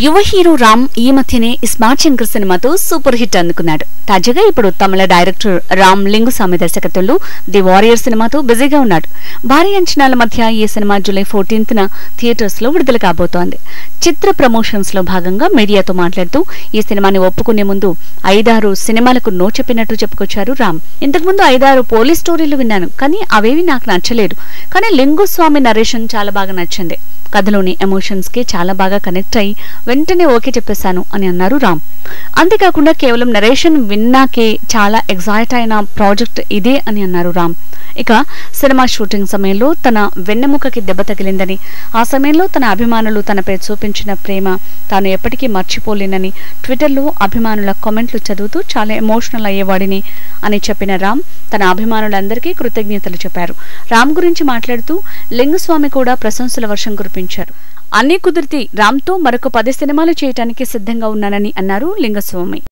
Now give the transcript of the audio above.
యువ హీరో రామ్ ఈ మధ్యనే స్మార్ట్ శంకర్ సినిమాతో సూపర్ హిట్ అందుకున్నాడు. తాజాగా ఇప్పుడు తమిళ డైరెక్టర్ రామ్ లింగుస్వామి దర్శకత్వంలో ది వారియర్ సినిమాతో బిజీగా ఉన్నాడు. భారీ అంచనాల మధ్య ఈ సినిమా జూలై 14న థియేటర్స్ లో విడుదల కాబోతోంది. చిత్ర ప్రమోషన్స్ లో భాగంగా మీడియాతో మాట్లాడుతూ ఈ సినిమాని ఒప్పుకునే ముందు 5-6 సినిమాలకు నో చెప్పినట్టు చెప్పుకొచ్చారు రామ్. ఇంతకుముందు 5-6 పోలీస్ స్టోరీలు విన్నాను, కానీ అవేవి నాకు నచ్చలేదు. కానీ లింగుస్వామి నరేషన్ చాలా బాగా నచ్చింది. కథలోని ఎమోషన్స్ కి చాలా బాగా కనెక్ట్ అయ్యి వెంటనే ఓకే చెప్పేశాను అని అన్నారు రామ్. అంతేకాకుండా కేవలం నరేషన్ విన్నాకే చాలా ఎగ్జైట్ అయిన ప్రాజెక్ట్ ఇదే అని అన్నారు రామ్. ఇక సినిమా షూటింగ్ సమయంలో తన వెన్నెముకకి దెబ్బ తగిలిందని, ఆ సమయంలో తన అభిమానులు తనపై చూపించిన ప్రేమ తాను ఎప్పటికీ మర్చిపోలేనని ట్విట్టర్లో అభిమానుల కామెంట్లు చదువుతూ చాలా ఎమోషనల్ అయ్యేవాడిని అని చెప్పిన రామ్ తన అభిమానులందరికీ కృతజ్ఞతలు చెప్పారు. రామ్ గురించి మాట్లాడుతూ లింగుస్వామి కూడా ప్రశంసల వర్షం కురిపించారు. అన్నీ కుదిరితే రామ్తో మరొక 10 సినిమాలు చేయటానికి సిద్ధంగా ఉన్నానని అన్నారు లింగుస్వామి.